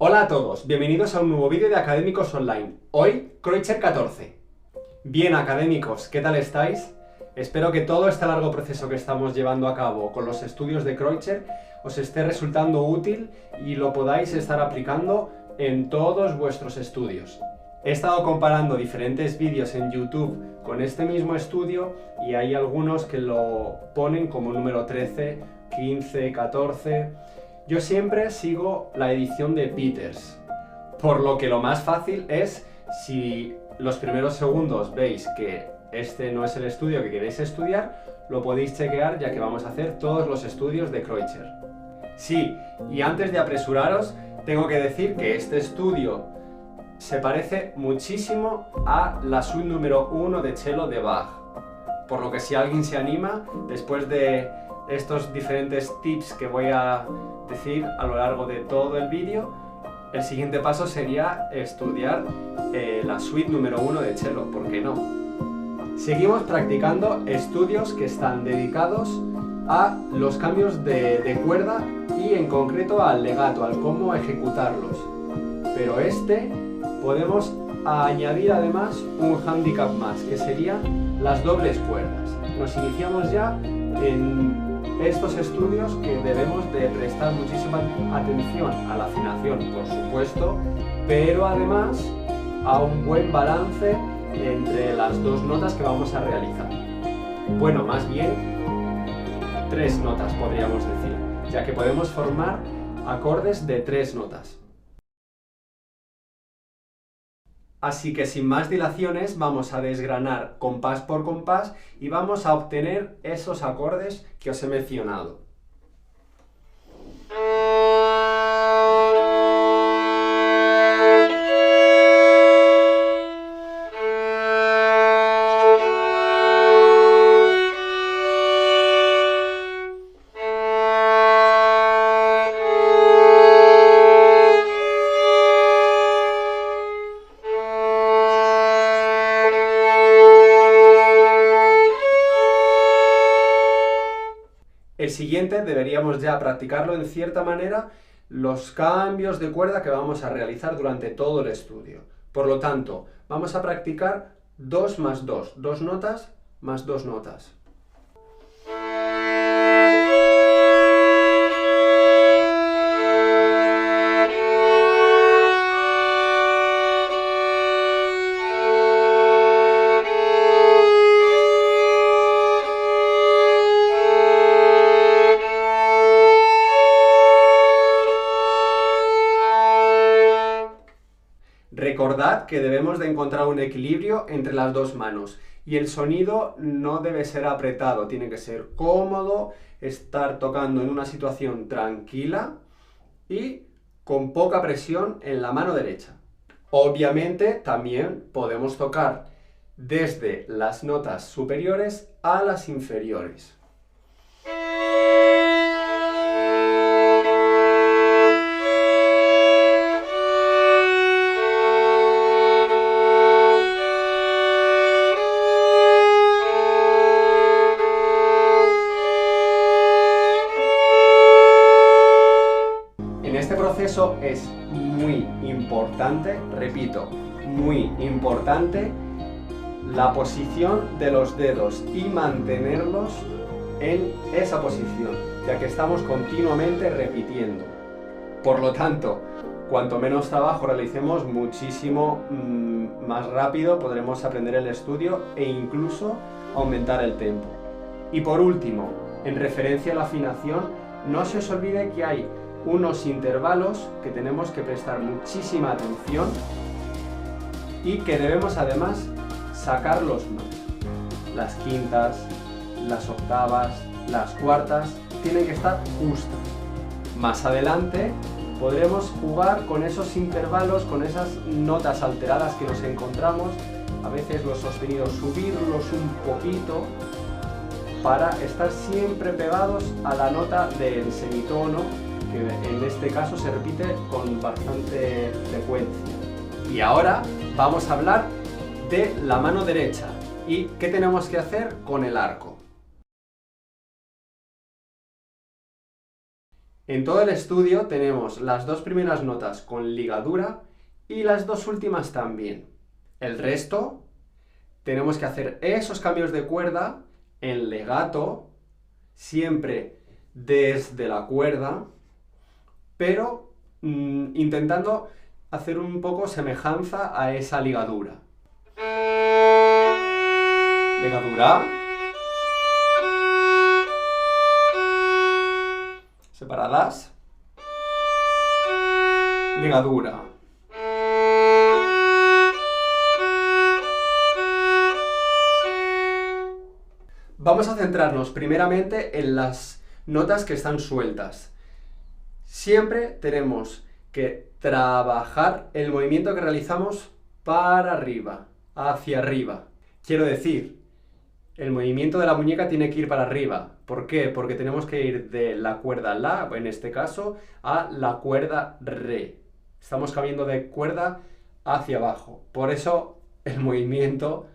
Hola a todos, bienvenidos a un nuevo vídeo de Académicos Online. Hoy, Kreutzer 14. Bien, académicos, ¿qué tal estáis? Espero que todo este largo proceso que estamos llevando a cabo con los estudios de Kreutzer os esté resultando útil y lo podáis estar aplicando en todos vuestros estudios. He estado comparando diferentes vídeos en YouTube con este mismo estudio y hay algunos que lo ponen como número 13, 15, 14... Yo siempre sigo la edición de Peters, por lo que lo más fácil es, si los primeros segundos veis que este no es el estudio que queréis estudiar, lo podéis chequear ya que vamos a hacer todos los estudios de Kreutzer. Sí, y antes de apresuraros, tengo que decir que este estudio se parece muchísimo a la suite número 1 de cello de Bach, por lo que si alguien se anima, después de estos diferentes tips que voy a decir a lo largo de todo el vídeo, el siguiente paso sería estudiar la suite número 1 de cello, ¿por qué no? Seguimos practicando estudios que están dedicados a los cambios de cuerda y en concreto al legato, al cómo ejecutarlos. Pero podemos añadir además un handicap más, que serían las dobles cuerdas. Nos iniciamos ya en estos estudios que debemos de prestar muchísima atención a la afinación, por supuesto, pero además a un buen balance entre las dos notas que vamos a realizar. Bueno, más bien 3 notas podríamos decir, ya que podemos formar acordes de 3 notas. Así que sin más dilaciones vamos a desgranar compás por compás y vamos a obtener esos acordes que os he mencionado. El siguiente deberíamos ya practicarlo en cierta manera, los cambios de cuerda que vamos a realizar durante todo el estudio. Por lo tanto, vamos a practicar 2 más 2, 2 notas más 2 notas. Recordad que debemos de encontrar un equilibrio entre las dos manos y el sonido no debe ser apretado, tiene que ser cómodo, estar tocando en una situación tranquila y con poca presión en la mano derecha. Obviamente también podemos tocar desde las notas superiores a las inferiores. Es muy importante, repito, muy importante la posición de los dedos y mantenerlos en esa posición, ya que estamos continuamente repitiendo. Por lo tanto, cuanto menos trabajo realicemos, muchísimo más rápido podremos aprender el estudio e incluso aumentar el tempo. Y por último, en referencia a la afinación, no se os olvide que hay unos intervalos que tenemos que prestar muchísima atención y que debemos además sacarlos más. Las quintas, las octavas, las cuartas tienen que estar justas. Más adelante podremos jugar con esos intervalos, con esas notas alteradas que nos encontramos, a veces los sostenidos subirlos un poquito para estar siempre pegados a la nota del semitono, que en este caso se repite con bastante frecuencia. Y ahora vamos a hablar de la mano derecha y qué tenemos que hacer con el arco. En todo el estudio tenemos las dos primeras notas con ligadura y las dos últimas también. El resto tenemos que hacer esos cambios de cuerda en legato, siempre desde la cuerda, pero intentando hacer un poco semejanza a esa ligadura. Ligadura. Separadas. Ligadura. Vamos a centrarnos primeramente en las notas que están sueltas. Siempre tenemos que trabajar el movimiento que realizamos para arriba, hacia arriba. Quiero decir, el movimiento de la muñeca tiene que ir para arriba. ¿Por qué? Porque tenemos que ir de la cuerda La, en este caso, a la cuerda Re. Estamos cambiando de cuerda hacia abajo. Por eso el movimiento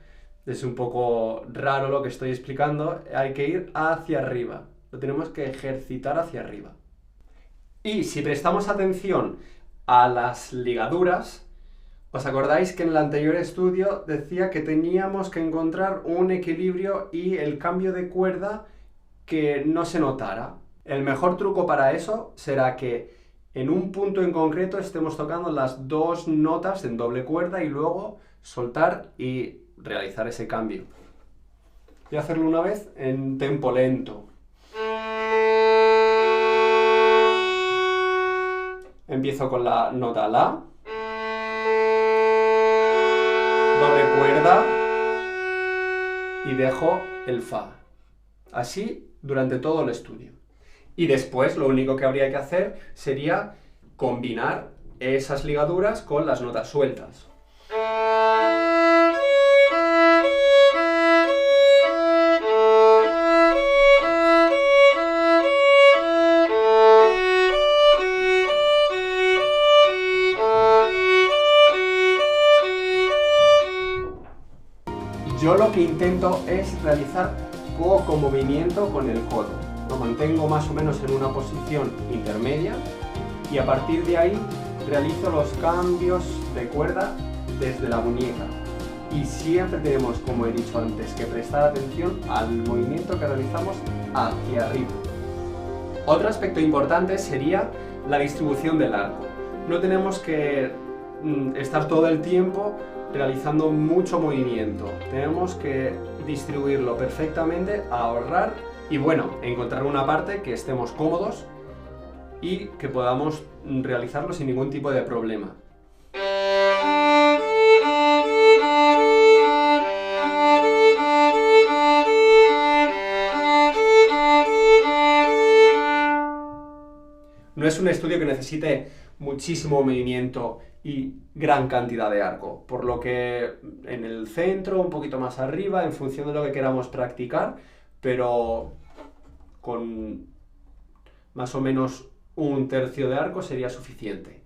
es un poco raro lo que estoy explicando. Hay que ir hacia arriba. Lo tenemos que ejercitar hacia arriba. Y si prestamos atención a las ligaduras, ¿os acordáis que en el anterior estudio decía que teníamos que encontrar un equilibrio y el cambio de cuerda que no se notara? El mejor truco para eso será que en un punto en concreto estemos tocando las dos notas en doble cuerda y luego soltar y realizar ese cambio. Voy a hacerlo una vez en tempo lento. Empiezo con la nota La, doble cuerda y dejo el Fa. Así durante todo el estudio. Y después lo único que habría que hacer sería combinar esas ligaduras con las notas sueltas. Yo lo que intento es realizar poco movimiento con el codo. Lo mantengo más o menos en una posición intermedia y a partir de ahí realizo los cambios de cuerda desde la muñeca. Y siempre tenemos, como he dicho antes, que prestar atención al movimiento que realizamos hacia arriba. Otro aspecto importante sería la distribución del arco. No tenemos que estar todo el tiempo realizando mucho movimiento. Tenemos que distribuirlo perfectamente, ahorrar y bueno, encontrar una parte que estemos cómodos y que podamos realizarlo sin ningún tipo de problema. No es un estudio que necesite muchísimo movimiento y gran cantidad de arco, por lo que en el centro, un poquito más arriba, en función de lo que queramos practicar, pero con más o menos un tercio de arco sería suficiente.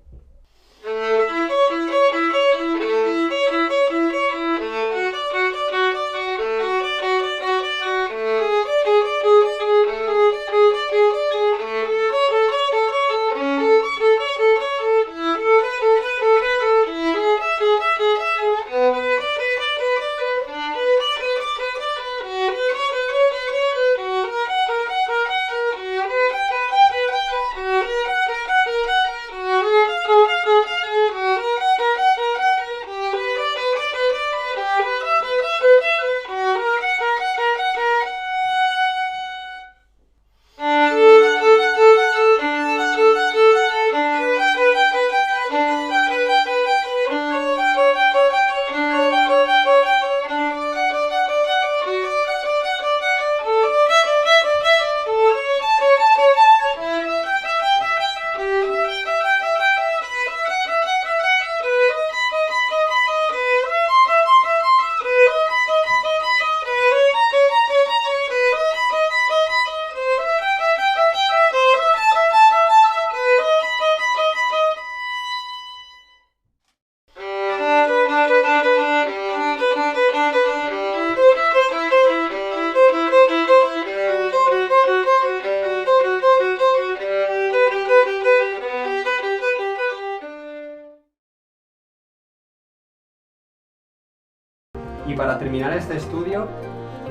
Y para terminar este estudio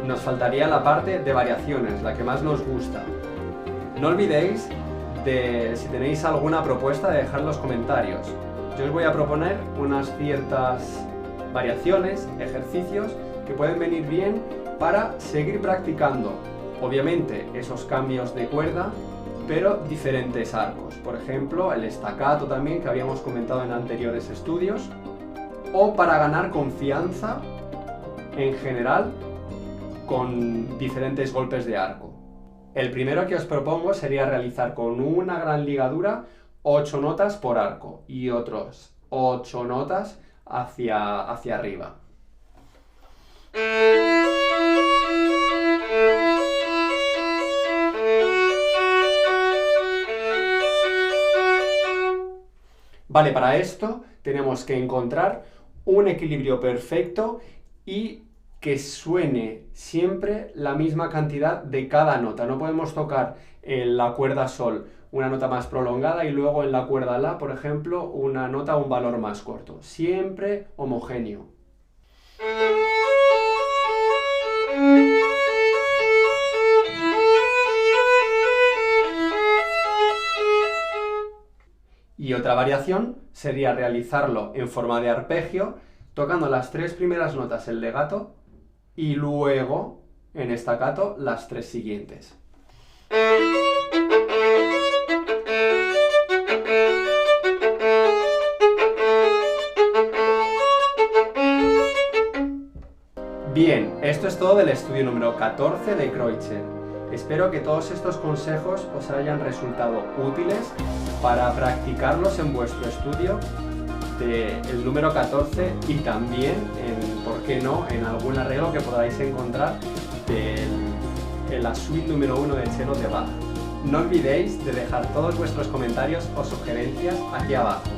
nos faltaría la parte de variaciones, la que más nos gusta. No olvidéis de, si tenéis alguna propuesta, de dejar en los comentarios. Yo os voy a proponer unas ciertas variaciones, ejercicios que pueden venir bien para seguir practicando, obviamente, esos cambios de cuerda, pero diferentes arcos. Por ejemplo, el staccato también, que habíamos comentado en anteriores estudios, o para ganar confianza en general con diferentes golpes de arco. El primero que os propongo sería realizar con una gran ligadura 8 notas por arco y otros 8 notas hacia arriba. Vale, para esto tenemos que encontrar un equilibrio perfecto y que suene siempre la misma cantidad de cada nota. No podemos tocar en la cuerda sol una nota más prolongada y luego en la cuerda la, por ejemplo, una nota un valor más corto. Siempre homogéneo. Y otra variación sería realizarlo en forma de arpegio, tocando las 3 primeras notas en legato y luego en staccato las 3 siguientes. Bien, esto es todo del estudio número 14 de Kreutzer. Espero que todos estos consejos os hayan resultado útiles para practicarlos en vuestro estudio del número 14 y también, ¿por qué no?, en algún arreglo que podáis encontrar en la suite número 1 del cello de Bach. No olvidéis de dejar todos vuestros comentarios o sugerencias aquí abajo.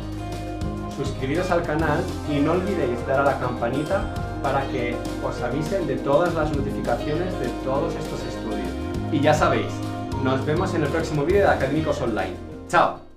Suscribiros al canal y no olvidéis dar a la campanita para que os avisen de todas las notificaciones de todos estos estudios. Y ya sabéis, nos vemos en el próximo vídeo de Académicos Online. ¡Chao!